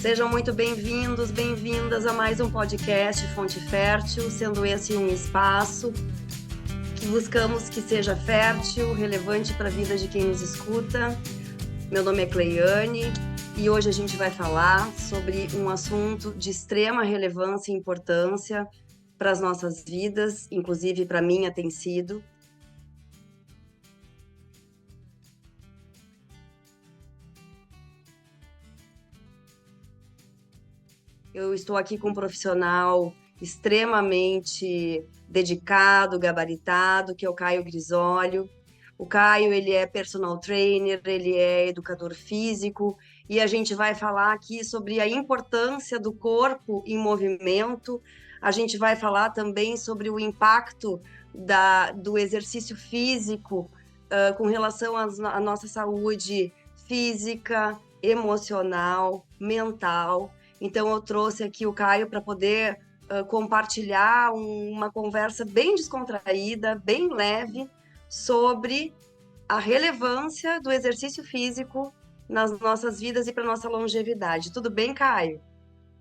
Sejam muito bem-vindos, bem-vindas a mais um podcast Fonte Fértil, sendo esse um espaço que buscamos que seja fértil, relevante para a vida de quem nos escuta. Meu nome é Cleiane e hoje a gente vai falar sobre um assunto de extrema relevância e importância para as nossas vidas, inclusive para a minha tem sido. Eu estou aqui com um profissional extremamente dedicado, gabaritado, que é o Caio Grisólio. O Caio, ele é personal trainer, ele é educador físico, e a gente vai falar aqui sobre a importância do corpo em movimento. A gente vai falar também sobre o impacto do exercício físico, com relação à nossa saúde física, emocional, mental. Então, eu trouxe aqui o Caio para poder compartilhar uma conversa bem descontraída, bem leve, sobre a relevância do exercício físico nas nossas vidas e para nossa longevidade. Tudo bem, Caio?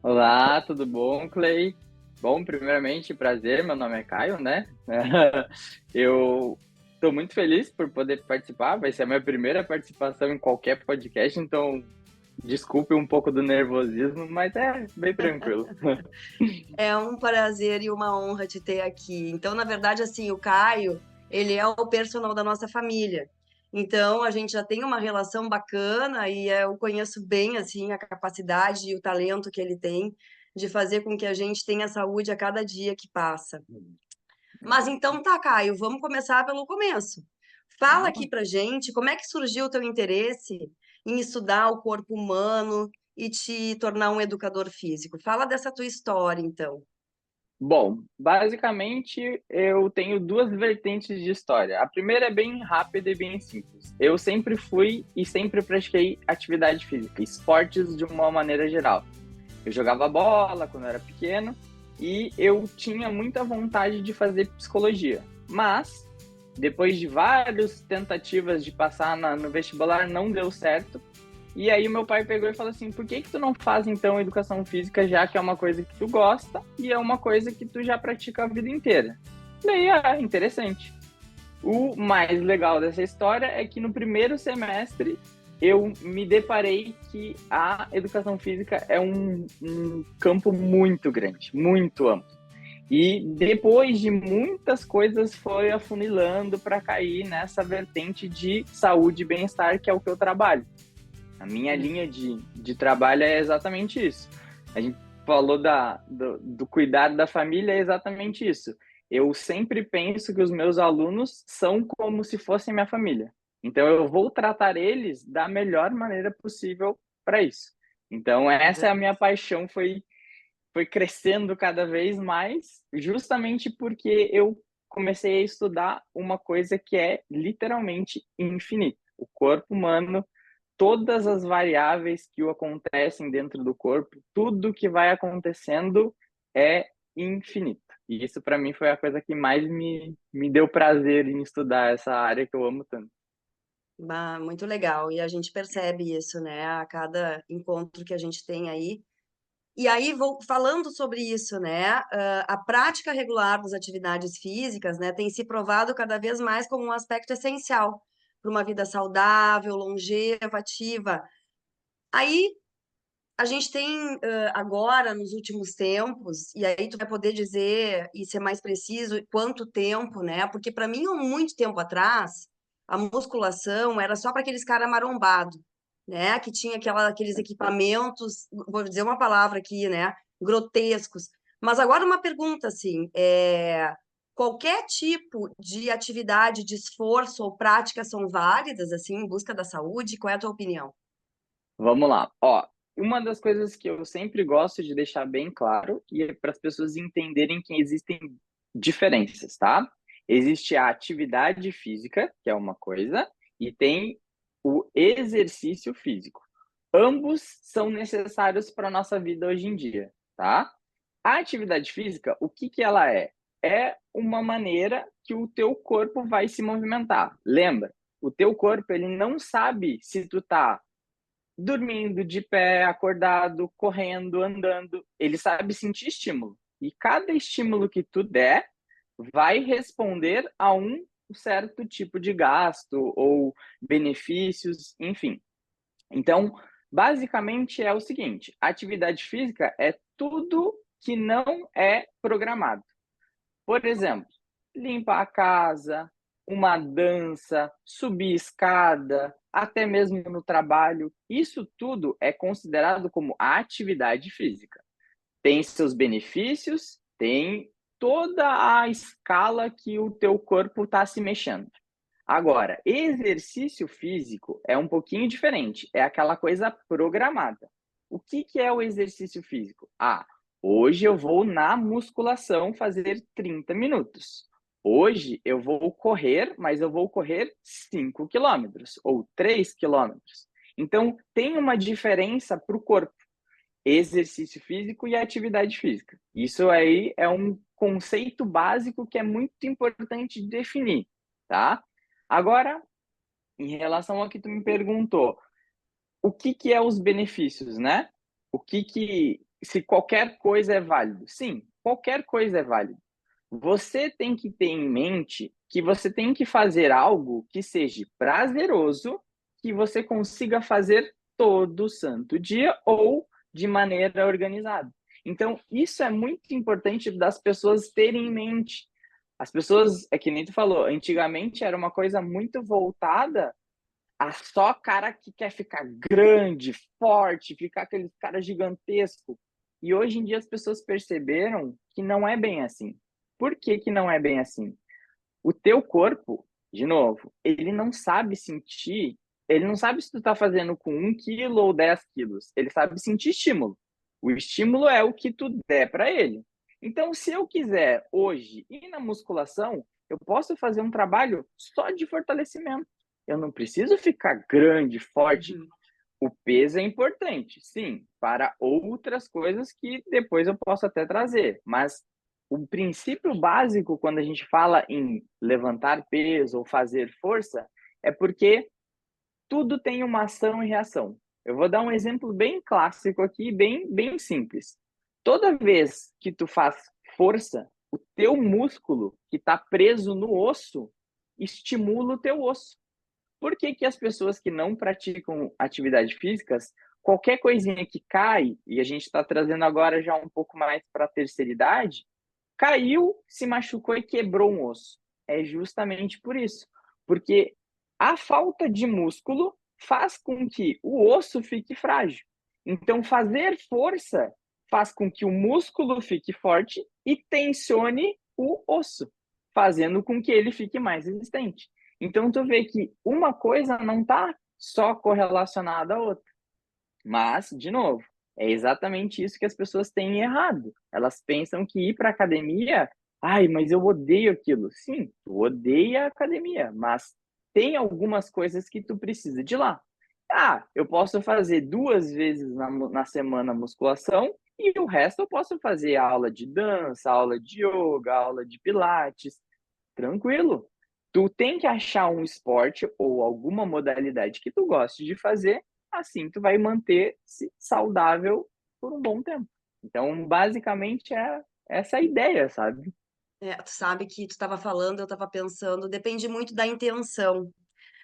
Olá, tudo bom, Clay? Bom, primeiramente, prazer, meu nome é Caio, né? Eu estou muito feliz por poder participar, vai ser a minha primeira participação em qualquer podcast, então desculpe um pouco do nervosismo, mas é bem tranquilo. É um prazer e uma honra te ter aqui. Então, na verdade, assim, o Caio, ele é o personal da nossa família. Então, a gente já tem uma relação bacana e eu conheço bem, assim, a capacidade e o talento que ele tem de fazer com que a gente tenha saúde a cada dia que passa. Mas então tá, Caio, vamos começar pelo começo. Fala Vamos lá. aqui pra gente como é que surgiu o teu interesse em estudar o corpo humano e te tornar um educador físico. Fala dessa tua história, então. Bom, basicamente eu tenho duas vertentes de história. A primeira é bem rápida e bem simples. Eu sempre fui e sempre pratiquei atividade física, esportes de uma maneira geral. Eu jogava bola quando eu era pequeno e eu tinha muita vontade de fazer psicologia. Mas, depois de várias tentativas de passar no vestibular, não deu certo. E aí o meu pai pegou e falou assim, por que que tu não faz então educação física, já que é uma coisa que tu gosta e é uma coisa que tu já pratica a vida inteira? Daí, interessante. O mais legal dessa história é que no primeiro semestre eu me deparei que a educação física é um campo muito grande, muito amplo. E depois de muitas coisas foi afunilando para cair nessa vertente de saúde e bem-estar, que é o que eu trabalho. A minha linha de trabalho é exatamente isso. A gente falou do cuidado da família, é exatamente isso. Eu sempre penso que os meus alunos são como se fossem minha família. Então, eu vou tratar eles da melhor maneira possível para isso. Então, É essa é a minha verdade. paixão, foi crescendo cada vez mais, justamente porque eu comecei a estudar uma coisa que é literalmente infinita. O corpo humano, todas as variáveis que o acontecem dentro do corpo, tudo que vai acontecendo é infinito. E isso para mim foi a coisa que mais me deu prazer em estudar essa área que eu amo tanto. Muito legal. E a gente percebe isso, né? A cada encontro que a gente tem aí. E aí, falando sobre isso, né? A prática regular das atividades físicas, né, tem se provado cada vez mais como um aspecto essencial para uma vida saudável, longeva, ativa. Aí a gente tem agora, nos últimos tempos, e aí tu vai poder dizer e ser mais preciso quanto tempo, né? Porque para mim, há muito tempo atrás, a musculação era só para aqueles caras marombados, né? Que tinha aqueles equipamentos, vou dizer uma palavra aqui, né? Grotescos. Mas agora uma pergunta assim, qualquer tipo de atividade, de esforço ou prática são válidas, assim, em busca da saúde? Qual é a tua opinião? Vamos lá. Ó, uma das coisas que eu sempre gosto de deixar bem claro e é para as pessoas entenderem que existem diferenças, tá? Existe a atividade física, que é uma coisa, e tem o exercício físico. Ambos são necessários para a nossa vida hoje em dia, tá? A atividade física, o que que ela é? É uma maneira que o teu corpo vai se movimentar. Lembra, o teu corpo ele não sabe se tu tá dormindo, de pé, acordado, correndo, andando. Ele sabe sentir estímulo. E cada estímulo que tu der vai responder a um certo tipo de gasto ou benefícios, enfim. Então, basicamente é o seguinte: atividade física é tudo que não é programado. Por exemplo, limpar a casa, uma dança, subir escada, até mesmo no trabalho. Isso tudo é considerado como atividade física. Tem seus benefícios, tem toda a escala que o teu corpo está se mexendo. Agora, exercício físico é um pouquinho diferente, é aquela coisa programada. O que é o exercício físico? Ah, hoje eu vou na musculação fazer 30 minutos. Hoje eu vou correr, mas eu vou correr 5 quilômetros ou 3 quilômetros. Então, tem uma diferença para o corpo, exercício físico e atividade física. Isso aí é um conceito básico que é muito importante de definir, tá? Agora, em relação ao que tu me perguntou, o que é os benefícios, né? Se qualquer coisa é válido? Sim, qualquer coisa é válido. Você tem que ter em mente que você tem que fazer algo que seja prazeroso, que você consiga fazer todo santo dia ou de maneira organizada. Então, isso é muito importante das pessoas terem em mente. As pessoas, é que nem tu falou, antigamente era uma coisa muito voltada a só cara que quer ficar grande, forte, ficar aquele cara gigantesco. E hoje em dia as pessoas perceberam que não é bem assim. Por que que não é bem assim? O teu corpo, de novo, ele não sabe sentir, ele não sabe se tu tá fazendo com 1 quilo ou 10 quilos. Ele sabe sentir estímulo. O estímulo é o que tu der para ele. Então, se eu quiser hoje ir na musculação, eu posso fazer um trabalho só de fortalecimento. Eu não preciso ficar grande, forte. Uhum. O peso é importante, sim, para outras coisas que depois eu posso até trazer, mas o princípio básico quando a gente fala em levantar peso ou fazer força é porque tudo tem uma ação e reação. Eu vou dar um exemplo bem clássico aqui, bem simples. Toda vez que tu faz força, o teu músculo que está preso no osso estimula o teu osso. Por que que as pessoas que não praticam atividades físicas, qualquer coisinha que cai, e a gente está trazendo agora já um pouco mais para a terceira idade, caiu, se machucou e quebrou um osso? É justamente por isso. Porque a falta de músculo faz com que o osso fique frágil. Então, fazer força faz com que o músculo fique forte e tensione o osso, fazendo com que ele fique mais resistente. Então, tu vê que uma coisa não está só correlacionada à outra. Mas, de novo, é exatamente isso que as pessoas têm errado. Elas pensam que ir para academia, ai, mas eu odeio aquilo. Sim, tu odeia a academia, mas tem algumas coisas que tu precisa de lá. Ah, eu posso fazer 2 vezes na semana musculação e o resto eu posso fazer aula de dança, aula de yoga, aula de pilates. Tranquilo. Tu tem que achar um esporte ou alguma modalidade que tu goste de fazer, assim tu vai manter-se saudável por um bom tempo. Então, basicamente é essa a ideia, sabe? Tu sabe que tu estava falando, eu estava pensando, depende muito da intenção.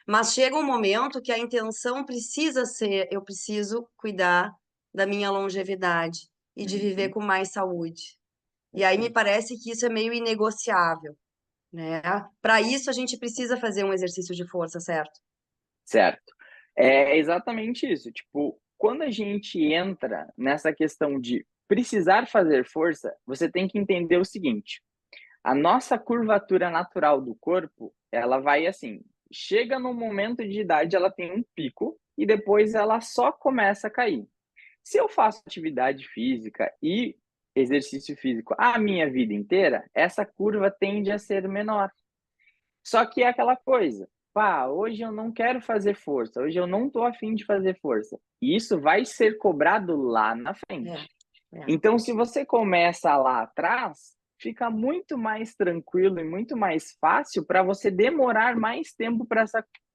Mas chega um momento que a intenção precisa ser, eu preciso cuidar da minha longevidade e de viver Uhum, com mais saúde. E aí me perfeito. parece que isso é meio inegociável, né? Para isso a gente precisa fazer um exercício de força, certo? Certo. É exatamente isso. Tipo, quando a gente entra nessa questão de precisar fazer força, você tem que entender o seguinte: a nossa curvatura natural do corpo, ela vai assim, chega no momento de idade, ela tem um pico e depois ela só começa a cair. Se eu faço atividade física e exercício físico a minha vida inteira, essa curva tende a ser menor. Só que é aquela coisa, pá, hoje eu não quero fazer força, hoje eu não tô afim de fazer força. E isso vai ser cobrado lá na É, frente. é. Então, se você começa lá atrás, fica muito mais tranquilo e muito mais fácil para você demorar mais tempo para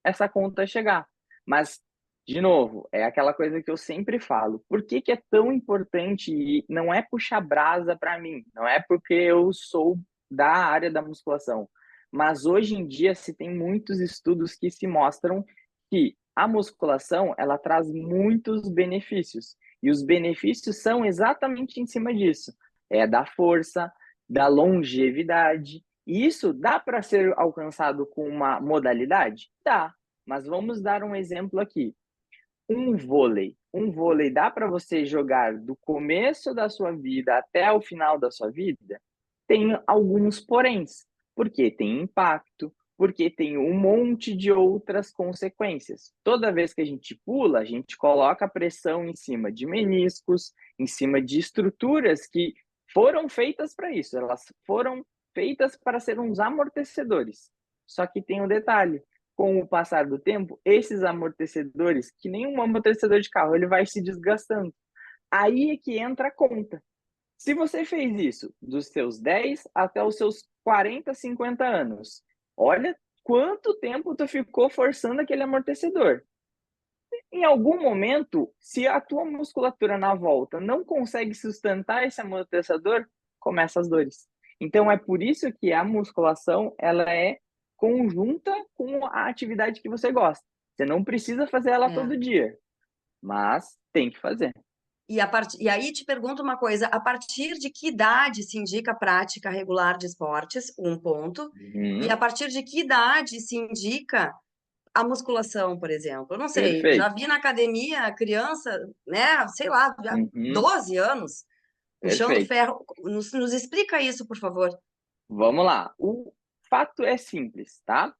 essa conta chegar. Mas De novo, é aquela coisa que eu sempre falo. Por que que é tão importante? E não é puxar brasa para mim, não é porque eu sou da área da musculação, mas hoje em dia se tem muitos estudos que se mostram que a musculação, ela traz muitos benefícios. E os benefícios são exatamente em cima disso. É da força, da longevidade. E isso dá para ser alcançado com uma modalidade? Dá. Mas vamos dar um exemplo aqui. Um vôlei dá para você jogar do começo da sua vida até o final da sua vida? Tem alguns poréns, porque tem impacto, porque tem um monte de outras consequências. Toda vez que a gente pula, a gente coloca pressão em cima de meniscos, em cima de estruturas que foram feitas para isso, elas foram feitas para ser uns amortecedores. Só que tem um detalhe, com o passar do tempo, esses amortecedores, que nem um amortecedor de carro, ele vai se desgastando. Aí é que entra a conta. Se você fez isso dos seus 10 até os seus 40, 50 anos, olha quanto tempo tu ficou forçando aquele amortecedor. Em algum momento, se a tua musculatura na volta não consegue sustentar esse amortecedor, começa as dores. Então é por isso que a musculação, ela é conjunta com a atividade que você gosta. Você não precisa fazer ela É. todo dia, mas tem que fazer. E aí te pergunto uma coisa, a partir de que idade se indica a prática regular de esportes? Um ponto. E a Uhum, partir de que idade se indica a musculação, por exemplo? Eu não sei, já perfeito. vi na academia criança, né, sei lá, já Uhum, 12 anos, puxando perfeito. ferro. Nos explica isso, por favor. Vamos lá. O fato é simples, tá?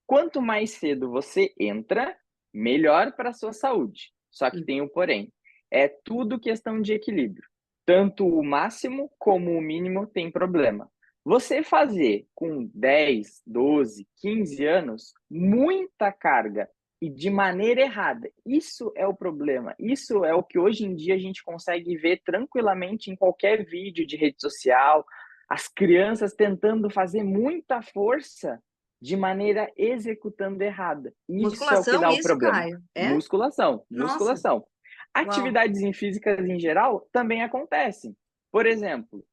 Quanto mais cedo você entra, melhor para a sua saúde. Só que Hum. tem um porém. É tudo questão de equilíbrio. Tanto o máximo como o mínimo tem problema. Você fazer com 10, 12, 15 anos muita carga e de maneira errada, isso é o problema. Isso é o que hoje em dia a gente consegue ver tranquilamente em qualquer vídeo de rede social. As crianças tentando fazer muita força de maneira executando errada. Isso é o que Musculação, dá o isso, problema. Caio? É? Musculação, Nossa, musculação. uau. Atividades em físicas em geral também acontecem. Por exemplo,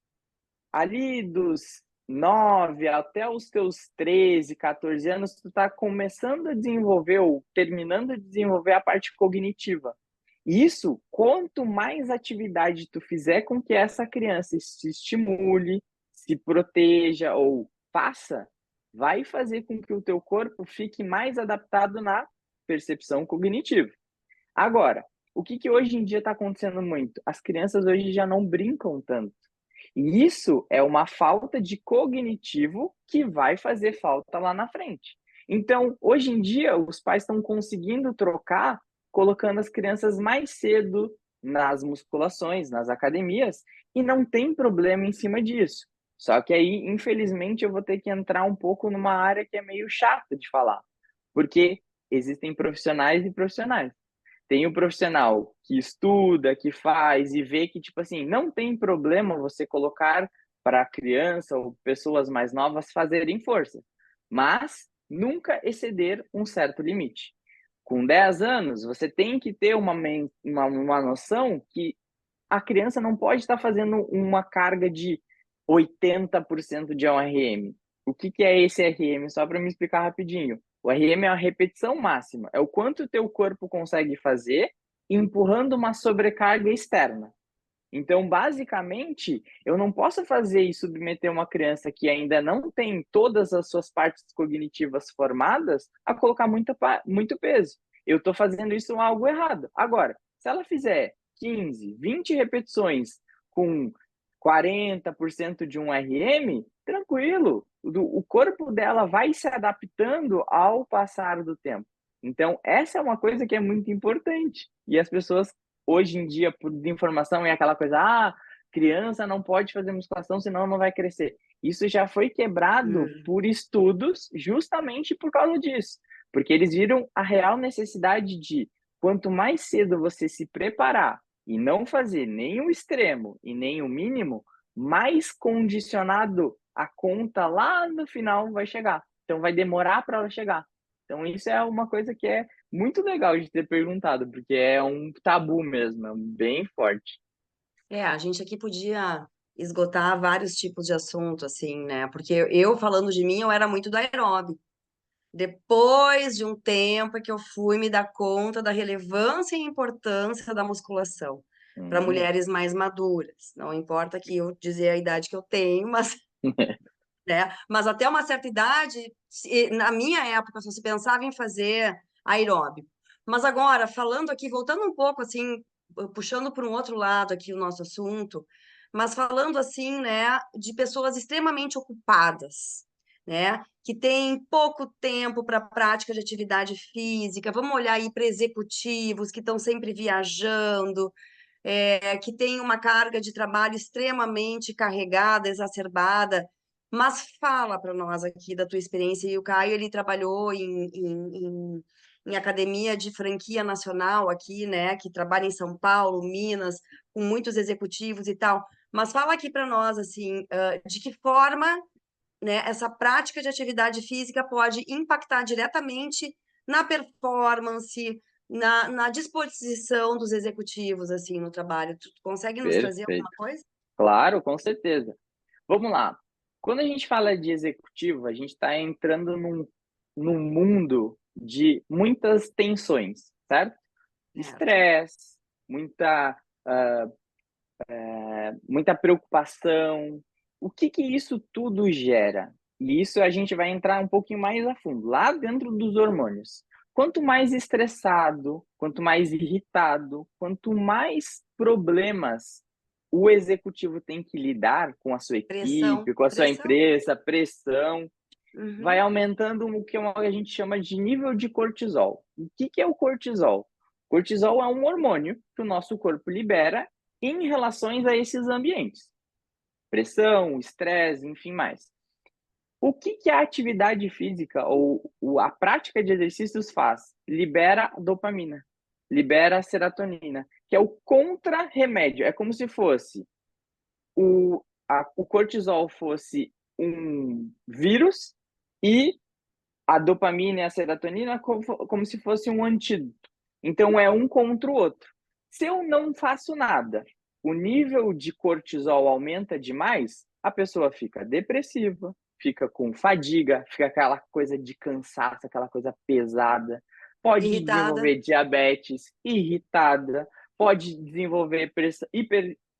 ali dos 9 até os teus 13, 14 anos, tu está começando a desenvolver ou terminando de desenvolver a parte cognitiva. Isso, quanto mais atividade tu fizer com que essa criança se estimule, se proteja ou faça, vai fazer com que o teu corpo fique mais adaptado na percepção cognitiva. Agora, o que que hoje em dia está acontecendo muito? As crianças hoje já não brincam tanto. E isso é uma falta de cognitivo que vai fazer falta lá na frente. Então, hoje em dia, os pais estão conseguindo trocar, colocando as crianças mais cedo nas musculações, nas academias, e não tem problema em cima disso. Só que aí, infelizmente, eu vou ter que entrar um pouco numa área que é meio chata de falar, porque existem profissionais e profissionais. Tem o profissional que estuda, que faz e vê que, tipo assim, não tem problema você colocar para a criança ou pessoas mais novas fazerem força, mas nunca exceder um certo limite. Com 10 anos, você tem que ter uma noção que a criança não pode estar fazendo uma carga de 80% de RM. O que, que é esse RM? Só para me explicar rapidinho. O RM é a repetição máxima, é o quanto o teu corpo consegue fazer empurrando uma sobrecarga externa. Então, basicamente, eu não posso fazer e submeter uma criança que ainda não tem todas as suas partes cognitivas formadas a colocar muito peso. Eu estou fazendo isso algo errado. Agora, se ela fizer 15, 20 repetições com 40% de um RM, tranquilo. O corpo dela vai se adaptando ao passar do tempo. Então, essa é uma coisa que é muito importante. E as pessoas hoje em dia, por desinformação, é aquela coisa, criança não pode fazer musculação, senão não vai crescer. Isso já foi quebrado Hum. por estudos justamente por causa disso. Porque eles viram a real necessidade de, quanto mais cedo você se preparar e não fazer nem o extremo e nem o mínimo, mais condicionado a conta lá no final vai chegar. Então vai demorar para ela chegar. Então, isso é uma coisa que é muito legal de ter perguntado, porque é um tabu mesmo, é bem forte. A gente aqui podia esgotar vários tipos de assunto, assim, né? Porque eu, falando de mim, eu era muito do aeróbico. Depois de um tempo é que eu fui me dar conta da relevância e importância da musculação para Hum. mulheres mais maduras. Não importa que eu dizer a idade que eu tenho, mas, né? Mas até uma certa idade, na minha época, só se pensava em fazer aeróbico. Mas agora, falando aqui, voltando um pouco assim, puxando para um outro lado aqui o nosso assunto, mas falando assim, né, de pessoas extremamente ocupadas, né, que têm pouco tempo para prática de atividade física. Vamos olhar aí para executivos que estão sempre viajando, que têm uma carga de trabalho extremamente carregada, exacerbada. Mas fala para nós aqui da tua experiência. E o Caio, ele trabalhou em academia de franquia nacional aqui, né? Que trabalha em São Paulo, Minas, com muitos executivos e tal. Mas fala aqui para nós, assim, de que forma, né, essa prática de atividade física pode impactar diretamente na performance, na disposição dos executivos, assim, no trabalho. Tu consegue nos trazer alguma Perfeito. coisa? Claro, com certeza. Vamos lá. Quando a gente fala de executivo, a gente está entrando num mundo de muitas tensões, certo? Certo. Estresse, muita, muita preocupação. O que que isso tudo gera? E isso a gente vai entrar um pouquinho mais a fundo, lá dentro dos hormônios. Quanto mais estressado, quanto mais irritado, quanto mais problemas o executivo tem que lidar com a sua Pressão, equipe, com a sua pressão. empresa, pressão, vai Uhum. aumentando o que a gente chama de nível de cortisol. O que que é o cortisol? Cortisol é um hormônio que o nosso corpo libera em relações a esses ambientes. Pressão, estresse, enfim mais. O que que a atividade física ou a prática de exercícios faz? Libera dopamina, libera serotonina, que é o contra-remédio. É como se fosse o cortisol fosse um vírus e a dopamina e a serotonina como se fosse um antídoto. Então é um contra o outro. Se eu não faço nada, o nível de cortisol aumenta demais, a pessoa fica depressiva, fica com fadiga, fica aquela coisa de cansaço, aquela coisa pesada, pode Irritada. desenvolver diabetes, irritada, pode desenvolver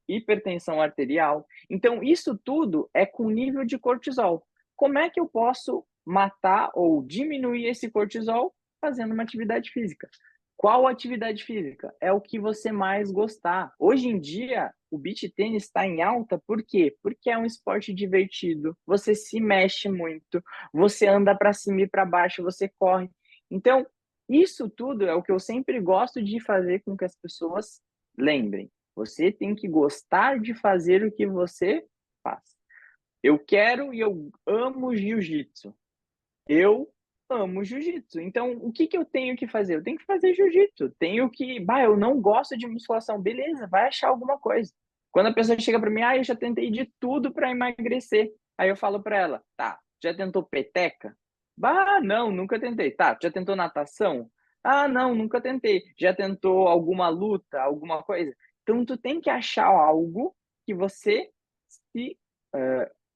hipertensão arterial. Então, isso tudo é com nível de cortisol. Como é que eu posso matar ou diminuir esse cortisol fazendo uma atividade física? Qual atividade física? É o que você mais gostar. Hoje em dia, o beach tênis está em alta, por quê? Porque é um esporte divertido, você se mexe muito, você anda para cima e para baixo, você corre. Então, isso tudo é o que eu sempre gosto de fazer com que as pessoas lembrem. Você tem que gostar de fazer o que você faz. Eu quero e eu amo jiu-jitsu. Eu amo jiu-jitsu. Então, o que que eu tenho que fazer? Eu tenho que fazer jiu-jitsu. Tenho que, eu não gosto de musculação. Beleza, vai achar alguma coisa. Quando a pessoa chega para mim, eu já tentei de tudo para emagrecer. Aí eu falo para ela, tá, já tentou peteca? Não, nunca tentei. Tá, já tentou natação? Ah, não, nunca tentei. Já tentou alguma luta, alguma coisa? Então, tu tem que achar algo que você se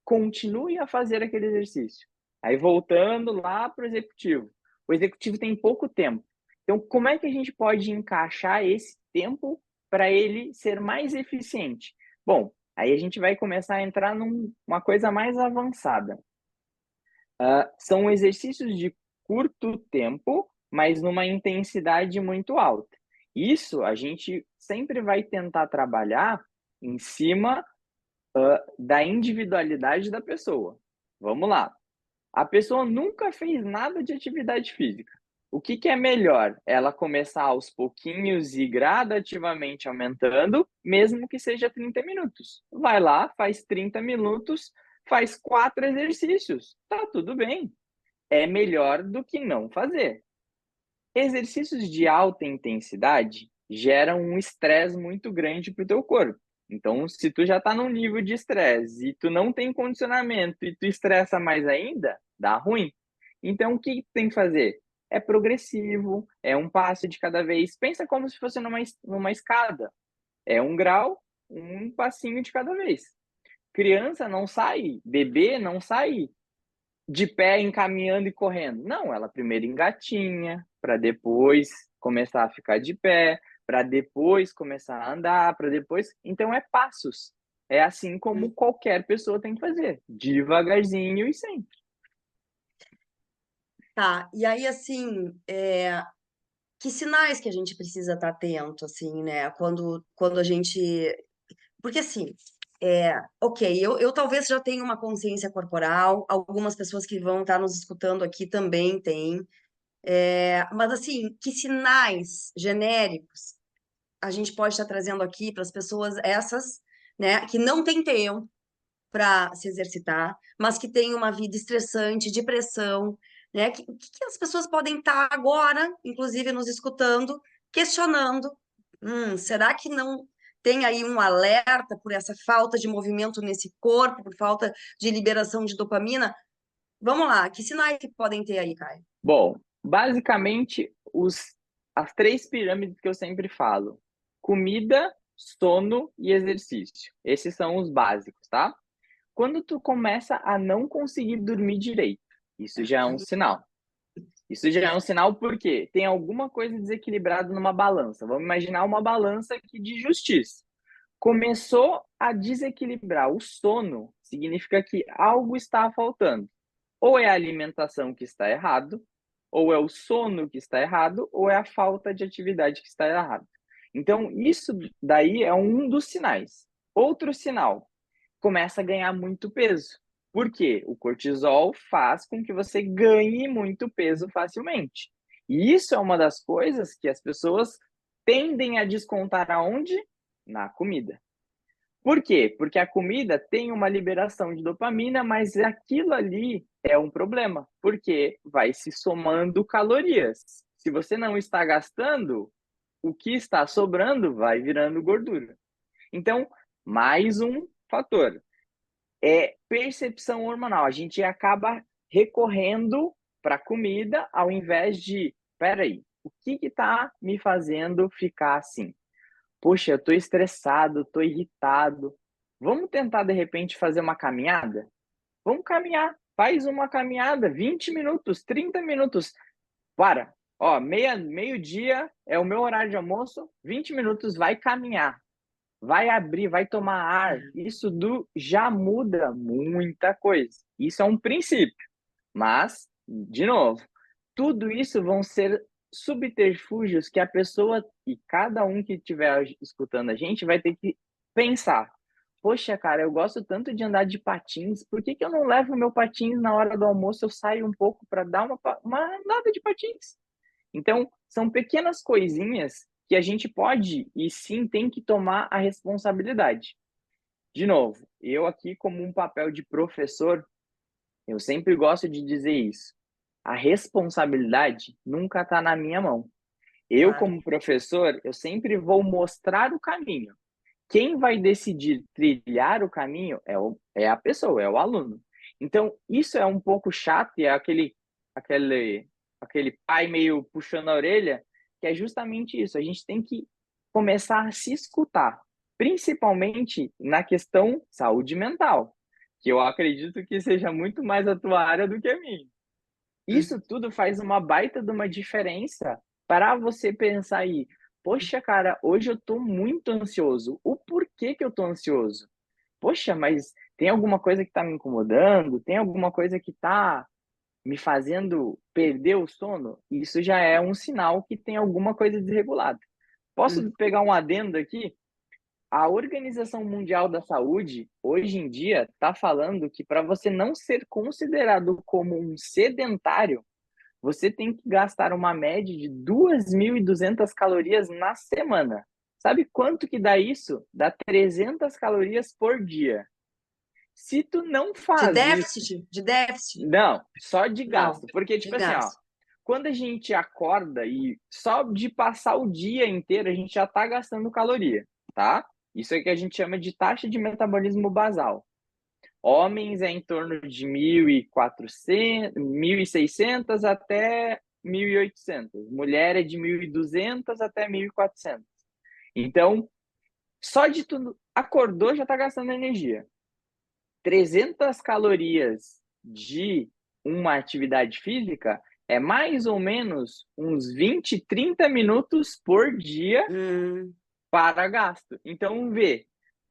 continue a fazer aquele exercício. Aí voltando lá para o executivo. O executivo tem pouco tempo. Então, como é que a gente pode encaixar esse tempo para ele ser mais eficiente? Bom, aí a gente vai começar a entrar numa coisa mais avançada. São exercícios de curto tempo, mas numa intensidade muito alta. Isso a gente sempre vai tentar trabalhar em cima da individualidade da pessoa. Vamos lá. A pessoa nunca fez nada de atividade física. O que que é melhor? Ela começar aos pouquinhos e gradativamente aumentando, mesmo que seja 30 minutos. Vai lá, faz 30 minutos, faz 4 exercícios. Tá tudo bem. É melhor do que não fazer. Exercícios de alta intensidade geram um estresse muito grande para o teu corpo. Então, se tu já está num nível de estresse e tu não tem condicionamento e tu estressa mais ainda, dá ruim. Então, o que tu tem que fazer? é progressivo, é um passo de cada vez. Pensa como se fosse numa escada. É um grau, um passinho de cada vez. Criança não sai, bebê não sai de pé encaminhando e correndo. Não, ela primeiro engatinha, para depois começar a ficar de pé, para depois começar a andar, para depois. Então é passos. É assim como qualquer pessoa tem que fazer, devagarzinho e sempre. Tá, e aí, assim, que sinais que a gente precisa estar atento, assim, né? Quando a gente. Porque, assim, ok, eu talvez já tenha uma consciência corporal, algumas pessoas que vão estar nos escutando aqui também têm. Mas, assim, que sinais genéricos a gente pode estar trazendo aqui para as pessoas essas, né, que não têm tempo para se exercitar, mas que têm uma vida estressante, de pressão, né? Que as pessoas podem estar agora, inclusive nos escutando, questionando: será que não tem aí um alerta por essa falta de movimento nesse corpo, por falta de liberação de dopamina? Vamos lá, que sinais que podem ter aí, Caio? Bom, basicamente, as 3 pirâmides que eu sempre falo: comida, sono e exercício. Esses são os básicos, tá? Quando tu começa a não conseguir dormir direito, isso já é um sinal. Isso já é um sinal porque tem alguma coisa desequilibrada numa balança. Vamos imaginar uma balança aqui de justiça. Começou a desequilibrar o sono, significa que algo está faltando. Ou é a alimentação que está errado, ou é o sono que está errado, ou é a falta de atividade que está errado. Então, isso daí é um dos sinais. Outro sinal, começa a ganhar muito peso. Por quê? O cortisol faz com que você ganhe muito peso facilmente. E isso é uma das coisas que as pessoas tendem a descontar aonde? Na comida. Por quê? Porque a comida tem uma liberação de dopamina, mas aquilo ali é um problema, porque vai se somando calorias. Se você não está gastando, o que está sobrando vai virando gordura. Então, mais um fator é percepção hormonal. A gente acaba recorrendo para a comida ao invés de, peraí, o que está me fazendo ficar assim? Poxa, eu estou estressado, estou irritado. Vamos tentar, de repente, fazer uma caminhada? Vamos caminhar. Faz uma caminhada, 20 minutos, 30 minutos. Para. Ó, meio-dia é o meu horário de almoço, 20 minutos, vai caminhar. Vai abrir, vai tomar ar. Isso já muda muita coisa. Isso é um princípio. Mas, de novo, tudo isso vão ser subterfúgios que a pessoa e cada um que estiver escutando a gente vai ter que pensar. Poxa, cara, eu gosto tanto de andar de patins, por que eu não levo meu patins na hora do almoço? Eu saio um pouco para dar uma andada de patins. Então, são pequenas coisinhas que a gente pode e sim tem que tomar a responsabilidade. De novo, eu aqui, como um papel de professor, eu sempre gosto de dizer isso. A responsabilidade nunca está na minha mão. Eu, Claro. como professor, eu sempre vou mostrar o caminho. Quem vai decidir trilhar o caminho é a pessoa, é o aluno. Então, isso é um pouco chato e é aquele pai meio puxando a orelha, que é justamente isso. A gente tem que começar a se escutar, principalmente na questão saúde mental, que eu acredito que seja muito mais a tua área do que a minha. Isso tudo faz uma baita de uma diferença para você pensar aí, poxa, cara, hoje eu estou muito ansioso. O porquê que eu estou ansioso? Poxa, mas tem alguma coisa que está me incomodando? Tem alguma coisa que está me fazendo perder o sono? Isso já é um sinal que tem alguma coisa desregulada. Posso Hum, pegar um adendo aqui? A Organização Mundial da Saúde, hoje em dia, está falando que para você não ser considerado como um sedentário, você tem que gastar uma média de 2.200 calorias na semana. Sabe quanto que dá isso? Dá 300 calorias por dia. Se tu não De faz isso, déficit? De déficit? não, só de Não, gasto. Porque, de tipo assim, ó, gasto. quando a gente acorda e só de passar o dia inteiro, a gente já tá gastando caloria, tá? Isso é que a gente chama de taxa de metabolismo basal. Homens é em torno de 1.400, 1.600 até 1.800. Mulher é de 1.200 até 1.400. Então, só de tu acordou já está gastando energia. 300 calorias de uma atividade física é mais ou menos uns 20, 30 minutos por dia Hum, para gasto. Então, vê,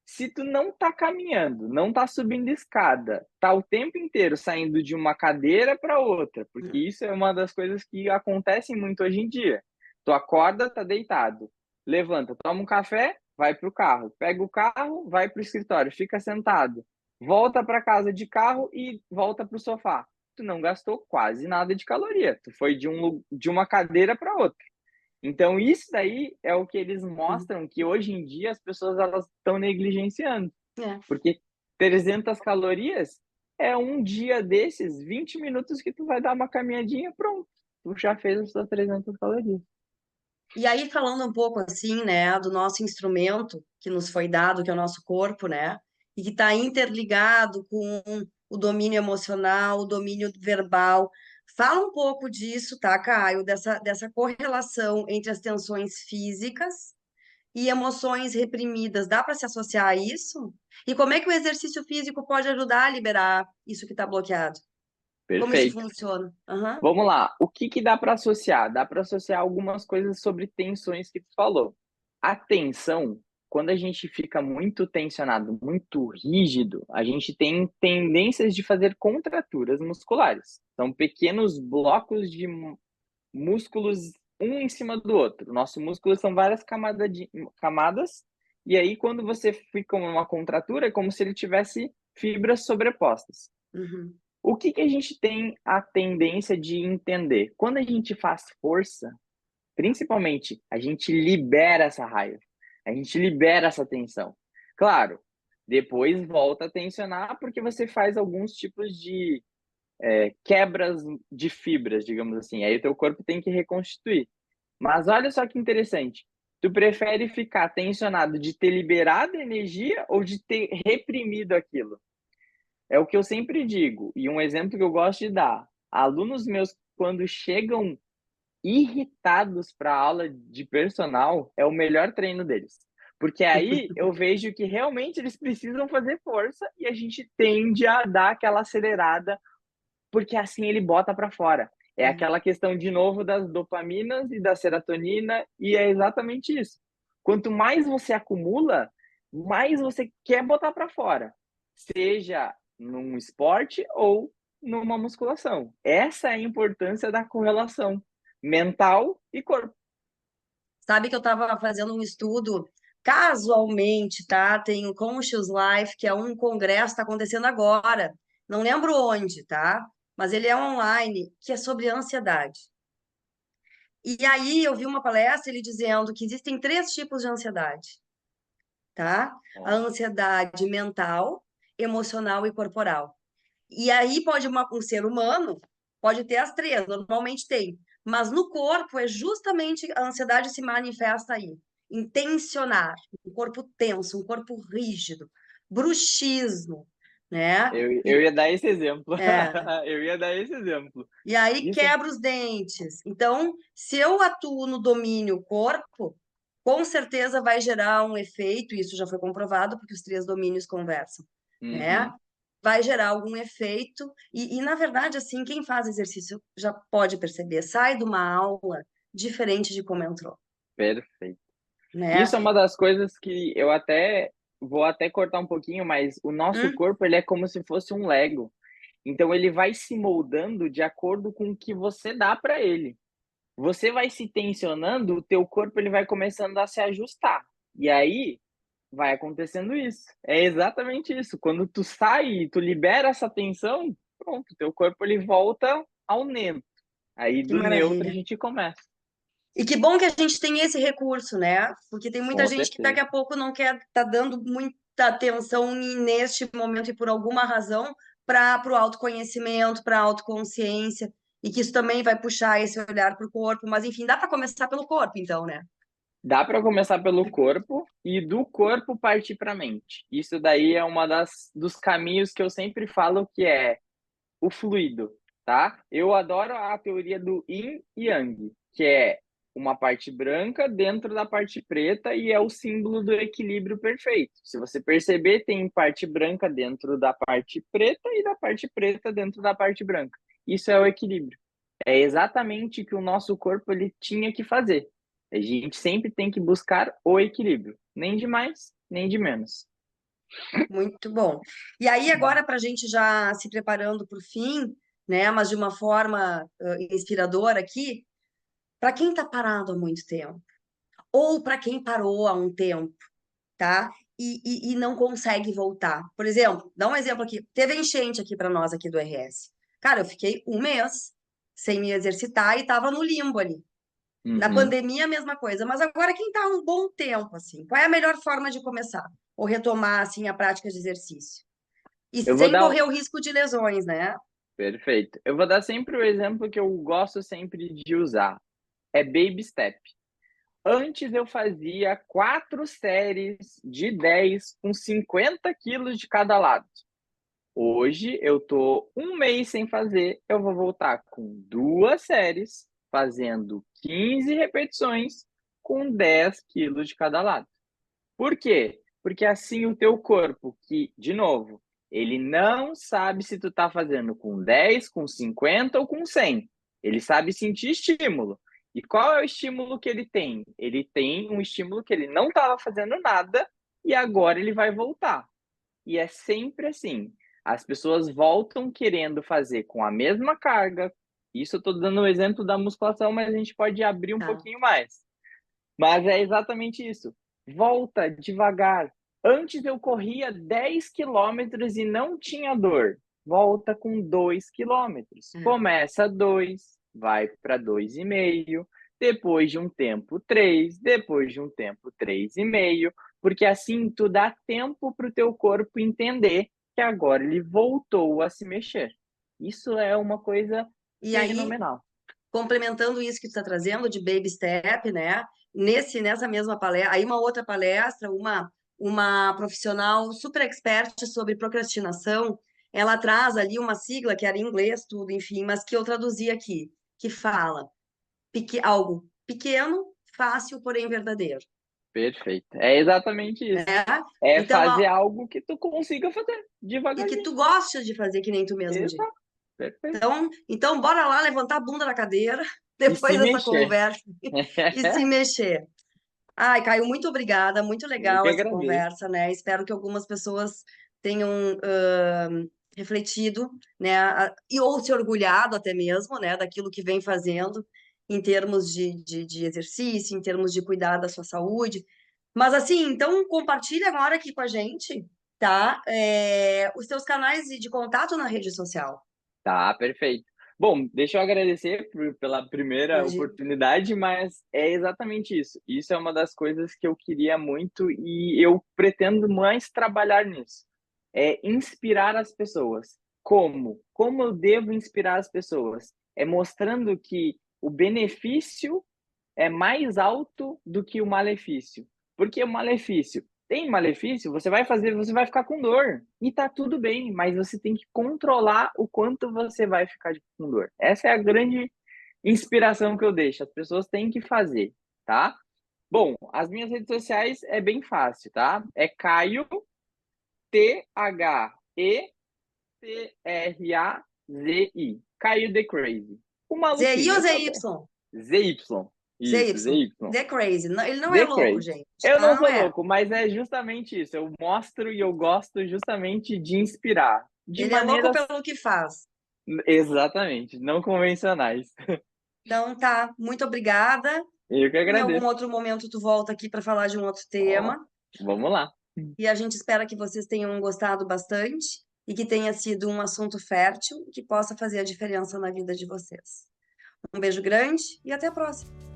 se tu não tá caminhando, não tá subindo escada, tá o tempo inteiro saindo de uma cadeira para outra, porque hum, isso é uma das coisas que acontecem muito hoje em dia. Tu acorda, tá deitado, levanta, toma um café, vai pro carro, pega o carro, vai pro escritório, fica sentado, volta para casa de carro e volta pro sofá. Tu não gastou quase nada de caloria. Tu foi de uma cadeira para outra. Então, isso daí é o que eles hum. mostram que hoje em dia as pessoas elas estão negligenciando, É. porque 300 calorias é um dia desses 20 minutos que tu vai dar uma caminhadinha, pronto, tu já fez as suas 300 calorias. E aí, falando um pouco assim, né, do nosso instrumento que nos foi dado, que é o nosso corpo, né, e que está interligado com o domínio emocional, o domínio verbal. Fala um pouco disso, tá, Caio, dessa correlação entre as tensões físicas e emoções reprimidas. Dá para se associar a isso? E como é que o exercício físico pode ajudar a liberar isso que está bloqueado? Como isso Perfeito. funciona? Aham. Vamos lá. O que que dá para associar? Dá para associar algumas coisas sobre tensões que tu falou. A tensão, quando a gente fica muito tensionado, muito rígido, a gente tem tendências de fazer contraturas musculares. São pequenos blocos de músculos um em cima do outro. Nosso músculo são várias camadas, e aí quando você fica numa contratura, é como se ele tivesse fibras sobrepostas. Uhum. O que que a gente tem a tendência de entender? Quando a gente faz força, principalmente, a gente libera essa raiva, a gente libera essa tensão. Claro, depois volta a tensionar porque você faz alguns tipos de quebras de fibras, digamos assim. Aí o teu corpo tem que reconstituir. Mas olha só que interessante. Tu prefere ficar tensionado de ter liberado energia ou de ter reprimido aquilo? É o que eu sempre digo, e um exemplo que eu gosto de dar. Alunos meus, quando chegam irritados para a aula de personal, é o melhor treino deles. Porque aí eu vejo que realmente eles precisam fazer força e a gente tende a dar aquela acelerada, porque assim ele bota para fora. É É. aquela questão de novo das dopaminas e da serotonina, e é exatamente isso. Quanto mais você acumula, mais você quer botar para fora, seja num esporte ou numa musculação. Essa é a importância da correlação mental e corpo. Sabe que eu estava fazendo um estudo casualmente, tá? Tem o Conscious Life, que é um congresso que está acontecendo agora. Não lembro onde, tá? Mas ele é online, que é sobre ansiedade. E aí eu vi uma palestra ele dizendo que existem três tipos de ansiedade, tá? A Ó, ansiedade mental, emocional e corporal. E aí pode um ser humano pode ter as três, normalmente tem. Mas no corpo é justamente a ansiedade se manifesta aí. Em tensionar, um corpo tenso, um corpo rígido, bruxismo, né? eu ia dar esse exemplo. É, Eu ia dar esse exemplo. e aí Isso quebra os dentes. Então, se eu atuo no domínio corpo, com certeza vai gerar um efeito, isso já foi comprovado, porque os três domínios conversam, né? uhum, Vai gerar algum efeito, na verdade, assim, quem faz exercício já pode perceber, sai de uma aula diferente de como entrou, perfeito. né? Isso é uma das coisas que eu até vou até cortar um pouquinho, mas o nosso Hum? corpo ele é como se fosse um Lego. Então ele vai se moldando de acordo com o que você dá para ele. Você vai se tensionando, o teu corpo ele vai começando a se ajustar. E aí vai acontecendo isso. É exatamente isso. Quando tu sai e tu libera essa tensão, pronto, teu corpo ele volta ao neutro. Aí Que do neutro a maravilha. gente começa. E que bom que a gente tem esse recurso, né? Porque tem muita Com gente que daqui certeza. a pouco não quer tá dando muita atenção neste momento e por alguma razão para o autoconhecimento, para a autoconsciência, e que isso também vai puxar esse olhar para o corpo. Mas enfim, dá para começar pelo corpo, então, né? Dá para começar pelo corpo e do corpo partir para a mente. Isso daí é uma das dos caminhos que eu sempre falo que é o fluido, tá? Eu adoro a teoria do yin e yang, que é uma parte branca dentro da parte preta e é o símbolo do equilíbrio perfeito. Se você perceber, tem parte branca dentro da parte preta e da parte preta dentro da parte branca. Isso é o equilíbrio. É exatamente o que o nosso corpo ele tinha que fazer. A gente sempre tem que buscar o equilíbrio, nem de mais, nem de menos. Muito bom. E aí, agora, para a gente já se preparando para o fim, né, mas de uma forma inspiradora aqui, para quem está parado há muito tempo, ou para quem parou há um tempo, tá? E não consegue voltar. Por exemplo, dá um exemplo aqui. Teve enchente aqui para nós aqui do RS. Cara, eu fiquei um mês sem me exercitar e estava no limbo ali. Na Uhum. pandemia, a mesma coisa. Mas agora, quem está há um bom tempo, assim, qual é a melhor forma de começar? Ou retomar, assim, a prática de exercício? E Eu vou sem dar correr o risco de lesões, né? Perfeito. Eu vou dar sempre o exemplo que eu gosto sempre de usar. É baby step. Antes eu fazia 4 séries de 10 com 50 quilos de cada lado. Hoje eu tô um mês sem fazer, eu vou voltar com 2 séries, fazendo 15 repetições com 10 quilos de cada lado. Por quê? Porque assim o teu corpo, que, de novo, ele não sabe se tu tá fazendo com 10, com 50 ou com 100. Ele sabe sentir estímulo. E qual é o estímulo que ele tem? Ele tem um estímulo que ele não estava fazendo nada e agora ele vai voltar. E é sempre assim. As pessoas voltam querendo fazer com a mesma carga. Isso eu estou dando o exemplo da musculação, mas a gente pode abrir um Tá. pouquinho mais. Mas é exatamente isso. Volta devagar. Antes eu corria 10 quilômetros e não tinha dor. Volta com 2 quilômetros. É. Começa 2, vai para 2,5, depois de um tempo 3, depois de um tempo 3,5, porque assim tu dá tempo para o teu corpo entender que agora ele voltou a se mexer. Isso é uma coisa E aí, fenomenal. complementando isso que tu está trazendo de baby step, né? Nessa mesma palestra, aí uma outra palestra, uma profissional super expert sobre procrastinação, ela traz ali uma sigla que era em inglês tudo, enfim, mas que eu traduzi aqui, que fala algo pequeno, fácil, porém verdadeiro, Perfeito. É exatamente né? isso. É Então, fazer algo que tu consiga fazer e que devagarzinho. tu goste de fazer que nem tu mesmo diz. Exato. Perfeito. Então, bora lá levantar a bunda da cadeira E depois se dessa mexer. conversa e se mexer. Ai, Caio, muito obrigada, muito Eu legal que essa agradeço. conversa, né? Espero que algumas pessoas tenham refletido, né? E ou se orgulhado até mesmo, né? Daquilo que vem fazendo em termos de exercício, em termos de cuidar da sua saúde. Mas assim, então compartilha agora aqui com a gente, tá? Os teus canais de contato na rede social. Tá, perfeito. Bom, deixa eu agradecer pela primeira Imagina. oportunidade, mas é exatamente isso. Isso é uma das coisas que eu queria muito e eu pretendo mais trabalhar nisso. É inspirar as pessoas. Como? Como eu devo inspirar as pessoas? É mostrando que o benefício é mais alto do que o malefício. Porque o malefício tem malefício, você vai fazer, você vai ficar com dor. E tá tudo bem, mas você tem que controlar o quanto você vai ficar com dor. Essa é a grande inspiração que eu deixo. As pessoas têm que fazer, tá? Bom, as minhas redes sociais é bem fácil, tá? É Caio THETRAZI. Caio The Crazy. O ZI ou maluquinho, ZY? ZY. Isso, ZY. ZY. The Crazy. Ele não é The louco, Crazy. gente, Eu tá? não Não sou é. louco, mas é justamente isso. Eu mostro e eu gosto justamente de inspirar. De Ele é louco maneiras pelo que faz. exatamente, não convencionais. Então tá, muito obrigada. Eu que Em algum agradeço. outro momento tu volta aqui para falar de um outro Ó, tema. vamos lá. E a gente espera que vocês tenham gostado bastante e que tenha sido um assunto fértil que possa fazer a diferença na vida de vocês. Um beijo grande e até a próxima.